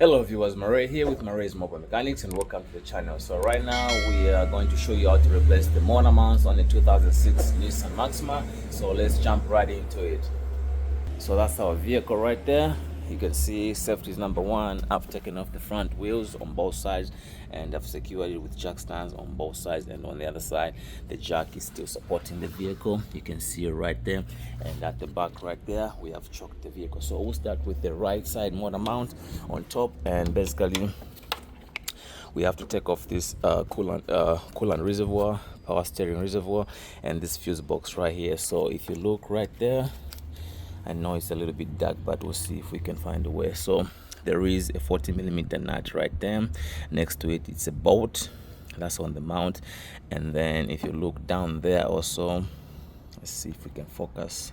Hello viewers, Marais here with Marai's Mobile Mechanics and welcome to the channel. So right now we are going to show you how to replace the motor mounts on the 2006 Nissan Maxima. So let's jump right into it. So that's our vehicle right there. You can see safety is number one. I've taken off the front wheels on both sides and I've secured it with jack stands on both sides, and on the other side the jack is still supporting the vehicle. You can see it right there, and at the back right there we have choked the vehicle. So we'll start with the right side motor mount on top, and basically we have to take off this coolant reservoir, power steering reservoir, and this fuse box right here. So if you look right there, I know it's a little bit dark, but we'll see if we can find a way. So there is a 40mm nut right there. Next to it, it's a bolt that's on the mount. And then if you look down there also, let's see if we can focus.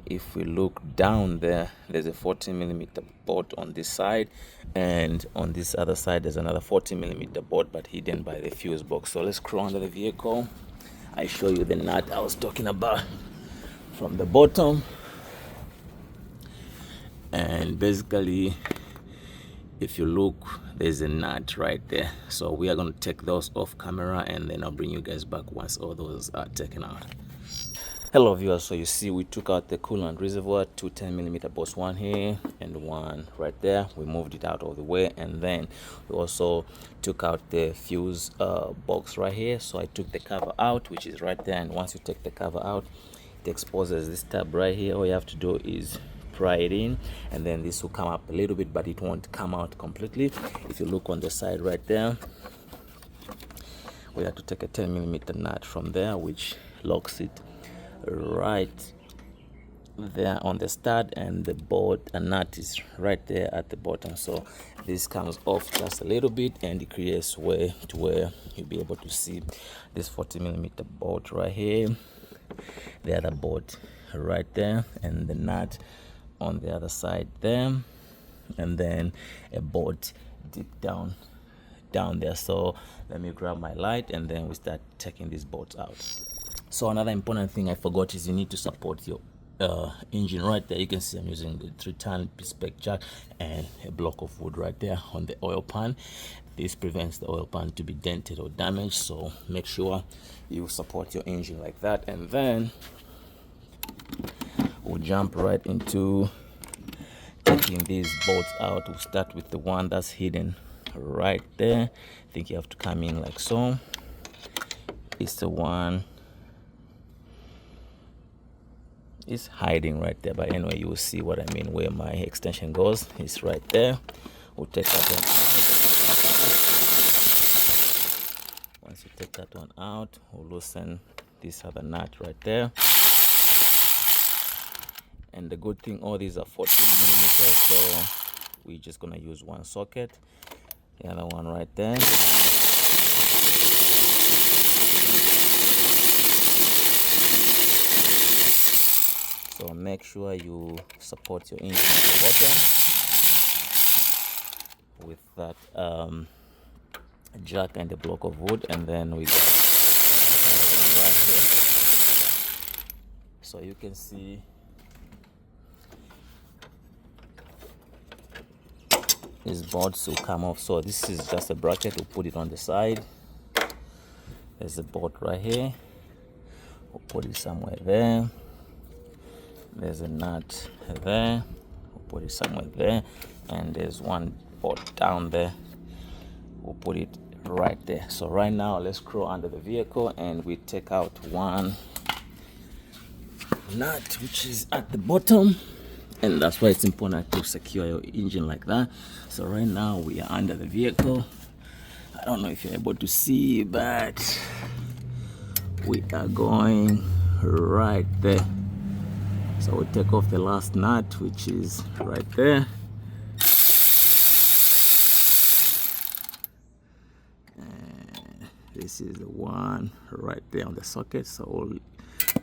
If we look down there, there's a 40mm bolt on this side, and on this other side there's another 40mm bolt, but hidden by the fuse box. So let's crawl under the vehicle. I show you the nut I was talking about from the bottom, and basically if you look, there's a nut right there. So we are going to take those off camera, and then I'll bring you guys back once all those are taken out. Hello viewers, so you see we took out the coolant reservoir, two 10mm bolts, one here and one right there. We moved it out of the way, and then we also took out the fuse box right here. So I took the cover out, which is right there, and once you take the cover out, it exposes this tab right here. All you have to do is pry it in, and then this will come up a little bit, but it won't come out completely. If you look on the side right there, we have to take a 10mm nut from there, which locks it right there on the stud, and the bolt and nut is right there at the bottom. So this comes off just a little bit, and it creates way to where you'll be able to see this 40mm bolt right here, the other bolt right there, and the nut on the other side there, and then a bolt deep down there. So let me grab my light, and then we start taking these bolts out. So another important thing I forgot is you need to support your engine right there. You can see I'm using the 3-ton spec jack and a block of wood right there on the oil pan. This prevents the oil pan to be dented or damaged, so make sure you support your engine like that. And then we'll jump right into taking these bolts out. We'll start with the one that's hidden right there. I think you have to come in like so. It's the one is hiding right there, but anyway, you will see what I mean where my extension goes. It's right there. We'll take that one out. Once you take that one out, we'll loosen this other nut right there. And the good thing, all these are 14mm, so we're just gonna use one socket. The other one right there. So make sure you support your engine at the bottom with that jack and a block of wood, and then we got right here. So you can see these bolts will come off. So this is just a bracket. We'll put it on the side. There's a bolt right here. We'll put it somewhere there. There's a nut there. We'll put it somewhere there, and there's one bolt down there. We'll put it right there. So right now let's crawl under the vehicle, and we take out one nut which is at the bottom, and that's why it's important to secure your engine like that. So right now we are under the vehicle. I don't know if you're able to see, but we are going right there. So we'll take off the last nut, which is right there. And this is the one right there on the socket. So we'll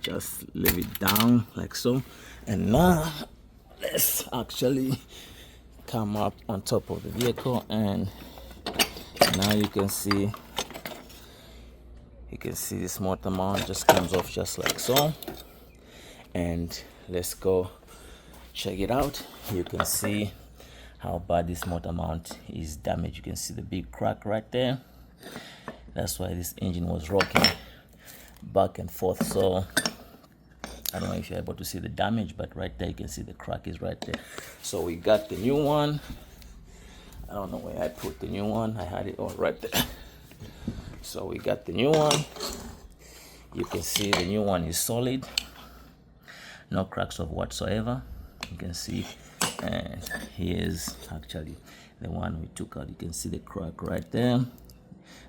just leave it down like so. And now let's actually come up on top of the vehicle, and now you can see this motor mount just comes off just like so. And let's go check it out. You can see how bad this motor mount is damaged. You can see the big crack right there. That's why this engine was rocking back and forth. So I don't know if you're able to see the damage, but right there you can see the crack is right there. So we got the new one. I don't know where I put the new one. I had it all right there. So we got the new one. You can see the new one is solid, no cracks of whatsoever. You can see, and here's actually the one we took out. You can see the crack right there.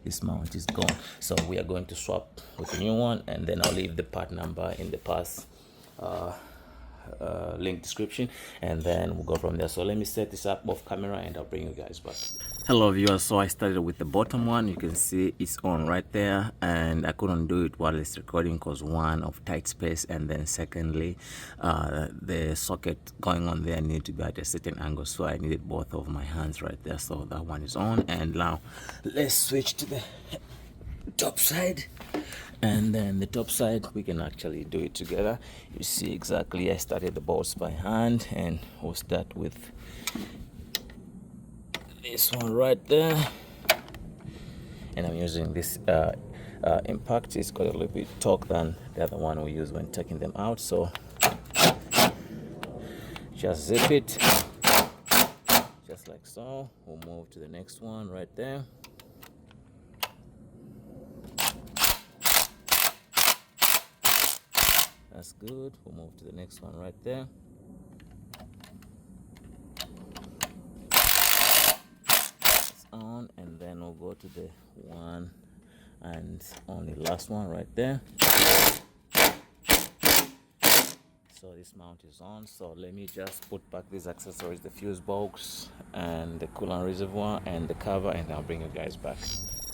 This mount is gone. So we are going to swap with the new one, and then I'll leave the part number in the parts link description, and then we'll go from there. So let me set this up off camera and I'll bring you guys back. Hello viewers, so I started with the bottom one. You can see it's on right there, and I couldn't do it while it's recording because one of tight space, and then secondly the socket going on there needed to be at a certain angle, so I needed both of my hands right there. So that one is on, and now let's switch to the top side. And then the top side, we can actually do it together. You see exactly, I started the bolts by hand, and we'll start with this one right there. And I'm using this impact. It's got a little bit torque than the other one we use when taking them out. So just zip it, just like so. We'll move to the next one right there. That's good. We'll move to the next one right there. It's on, and then we'll go to the one and only last one right there. So this mount is on. So let me just put back these accessories, the fuse box and the coolant reservoir and the cover, and I'll bring you guys back.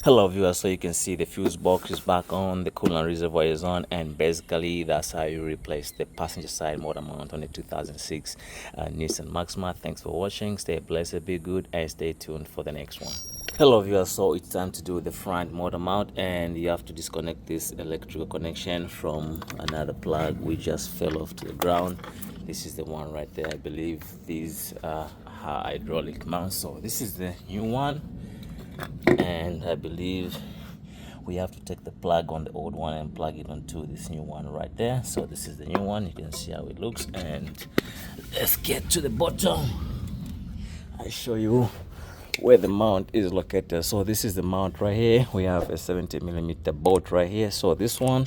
Hello viewers, so you can see the fuse box is back on, the coolant reservoir is on, and basically that's how you replace the passenger side motor mount on the 2006 Nissan Maxima. Thanks for watching. Stay blessed, be good, and stay tuned for the next one. Hello viewers, so it's time to do the front motor mount, and you have to disconnect this electrical connection from another plug which just fell off to the ground. This is the one right there. I believe these are hydraulic mounts. So this is the new one, and I believe we have to take the plug on the old one and plug it onto this new one right there. So this is the new one. You can see how it looks, and let's get to the bottom. I show you where the mount is located. So this is the mount right here. We have a 70mm bolt right here. So this one,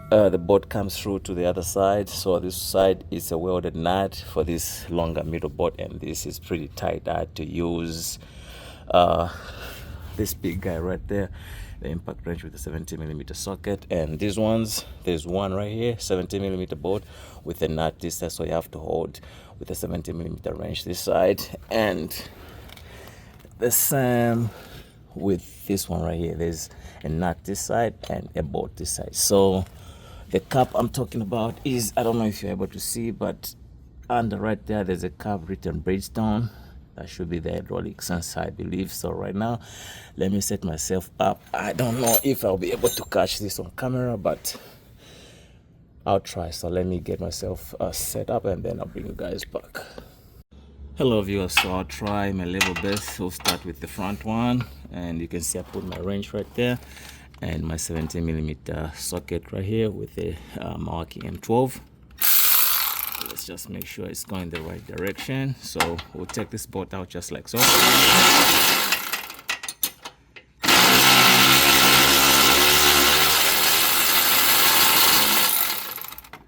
the bolt comes through to the other side. So this side is a welded nut for this longer middle bolt, and this is pretty tight. I had to use this big guy right there, the impact wrench with the 70mm socket. And these ones, there's one right here, 70mm bolt with a nut this side, so you have to hold with a 70mm wrench this side, and the same with this one right here. There's a nut this side and a bolt this side. So the cap I'm talking about is, I don't know if you're able to see, but under right there there's a cap written Bridgestone. That should be the hydraulic sensor, I believe. So right now, let me set myself up. I don't know if I'll be able to catch this on camera, but I'll try. So let me get myself set up, and then I'll bring you guys back. Hello viewers, so I'll try my level best. We'll start with the front one, and you can see I put my wrench right there and my 70mm socket right here with the Milwaukee M12. Let's just make sure it's going the right direction. So we'll take this bolt out just like so.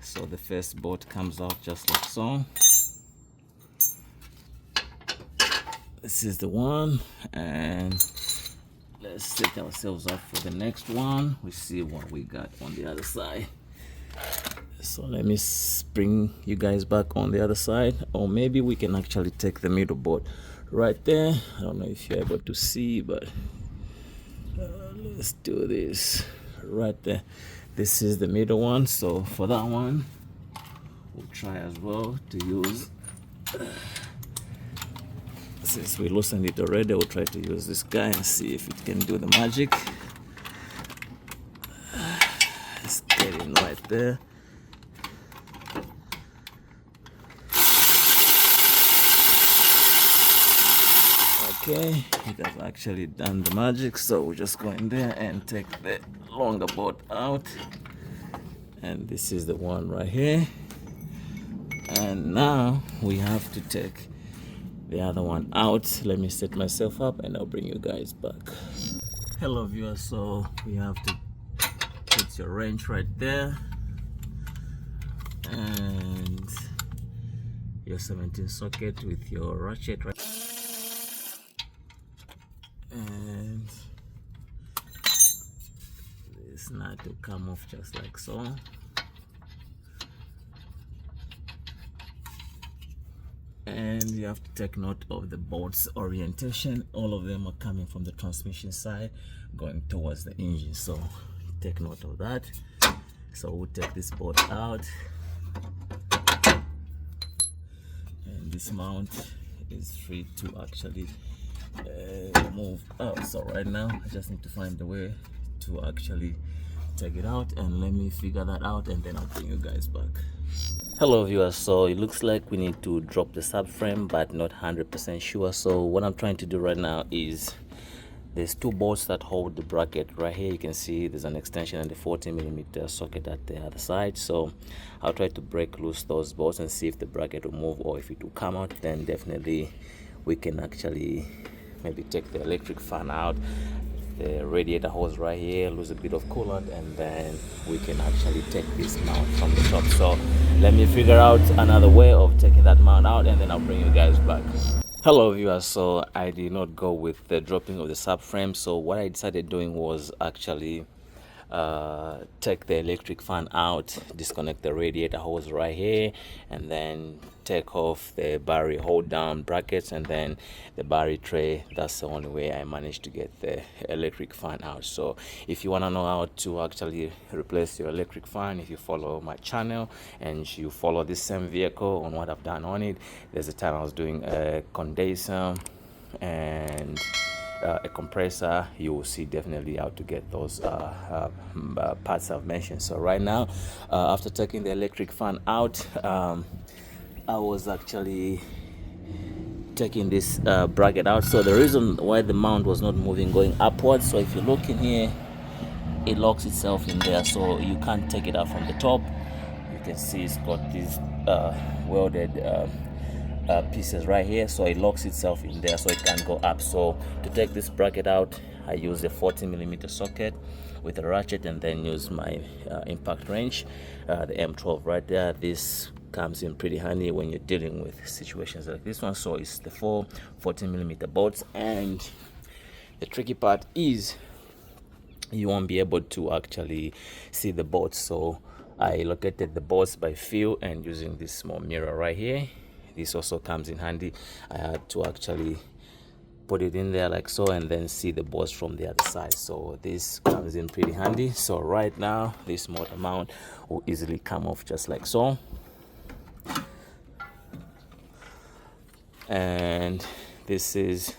So the first bolt comes out just like so. This is the one, and let's set ourselves up for the next one. We see what we got on the other side. So let me bring you guys back on the other side, or maybe we can actually take the middle bolt right there. I don't know if you're able to see, but let's do this right there. This is the middle one. So for that one, we'll try as well to use, since we loosened it already, we'll try to use this guy and see if it can do the magic. Let's get in right there. Okay, it has actually done the magic, so we just go in there and take the longer bolt out, and this is the one right here. And now we have to take the other one out. Let me set myself up and I'll bring you guys back. Hello viewers, so we have to put your wrench right there and your 17 socket with your ratchet right, and this nut will come off just like so. And you have to take note of the bolt's orientation. All of them are coming from the transmission side going towards the engine, so take note of that. So we'll take this bolt out, and this mount is free to actually move out. So right now I just need to find a way to actually take it out, and let me figure that out and then I'll bring you guys back. Hello viewers, so it looks like we need to drop the subframe but not 100% sure. So what I'm trying to do right now is, there's two bolts that hold the bracket right here. You can see there's an extension and a 40mm socket at the other side. So I'll try to break loose those bolts and see if the bracket will move, or if it will come out. Then definitely we can actually maybe take the electric fan out, the radiator hose right here, lose a bit of coolant, and then we can actually take this mount from the top. So let me figure out another way of taking that mount out and then I'll bring you guys back. Hello viewers, so I did not go with the dropping of the subframe. So what I decided doing was actually take the electric fan out, disconnect the radiator hose right here, and then take off the battery hold down brackets and then the battery tray. That's the only way I managed to get the electric fan out. So if you want to know how to actually replace your electric fan, if you follow my channel and you follow this same vehicle on what I've done on it, there's a time I was doing a condenser and a compressor. You will see definitely how to get those parts I've mentioned. So right now, after taking the electric fan out, I was actually taking this bracket out. So the reason why the mount was not moving going upwards, so if you look in here, it locks itself in there, so you can't take it out from the top. You can see it's got these welded pieces right here, so it locks itself in there, so it can't go up. So to take this bracket out, I use a 40mm socket with a ratchet and then use my impact wrench, the M12 right there. This comes in pretty handy when you're dealing with situations like this one. So it's the 40mm bolts, and the tricky part is you won't be able to actually see the bolts. So I located the bolts by feel and using this small mirror right here. This also comes in handy. I had to actually put it in there like so and then see the bolts from the other side. So this comes in pretty handy. So right now this motor mount will easily come off just like so. And this is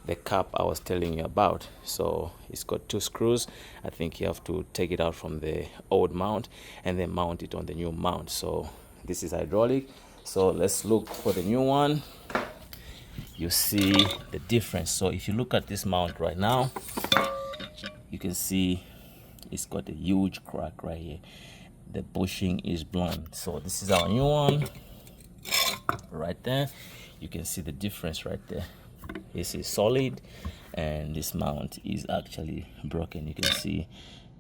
the cap I was telling you about. So it's got two screws. I think you have to take it out from the old mount and then mount it on the new mount. So this is hydraulic. So let's look for the new one. You see the difference. So if you look at this mount right now, you can see it's got a huge crack right here. The bushing is blown. So this is our new one right there. You can see the difference right there. This is solid and this mount is actually broken. You can see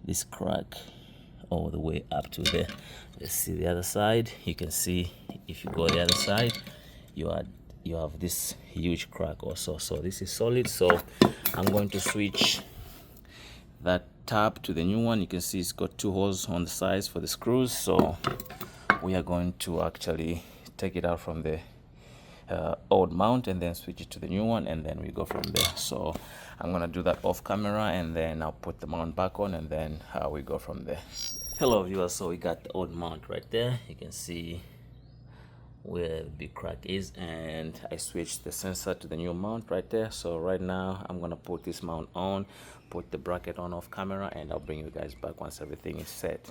this crack all the way up to there. Let's see the other side. You can see if you go the other side, you have this huge crack also. So this is solid. So I'm going to switch that tab to the new one. You can see it's got two holes on the sides for the screws. So we are going to actually take it out from the old mount and then switch it to the new one, and then we go from there. So I'm gonna do that off camera and then I'll put the mount back on and then we go from there. Hello viewers, so we got the old mount right there. You can see where the big crack is, and I switched the sensor to the new mount right there. So right now I'm gonna put this mount on, put the bracket on off camera, and I'll bring you guys back once everything is set.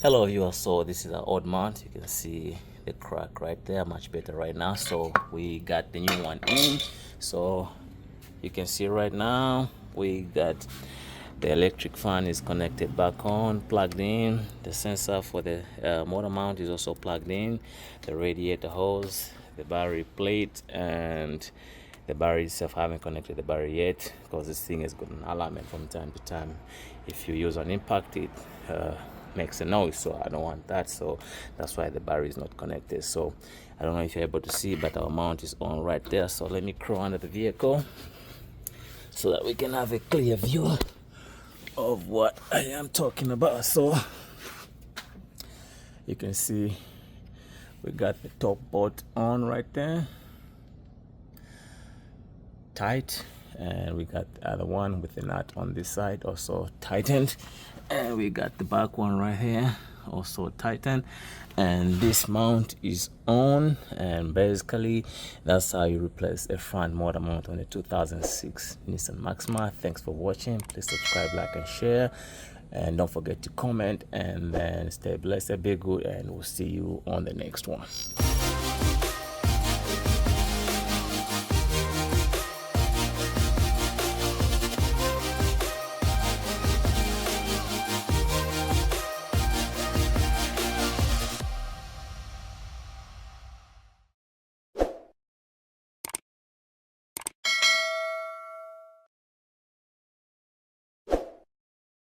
Hello viewers, so this is our old mount. You can see the crack right there, much better right now. So we got the new one in. So You can see right now we got the electric fan is connected back on, plugged in. The sensor for the motor mount is also plugged in. The radiator hose, the battery plate, and the battery itself. I haven't connected the battery yet because this thing has got an alarm from time to time. If you use an impact, it makes a noise, so I don't want that, so that's why the battery is not connected. So I don't know if you're able to see, but our mount is on right there. So let me crawl under the vehicle so that we can have a clear view of what I am talking about. So you can see we got the top bolt on right there, tight, and we got the other one with the nut on this side also tightened, and we got the back one right here also tightened, and this mount is on. And basically that's how you replace a front motor mount on a 2006 Nissan Maxima. Thanks for watching. Please subscribe, like, and share, and don't forget to comment, and then stay blessed, be good, and we'll see you on the next one.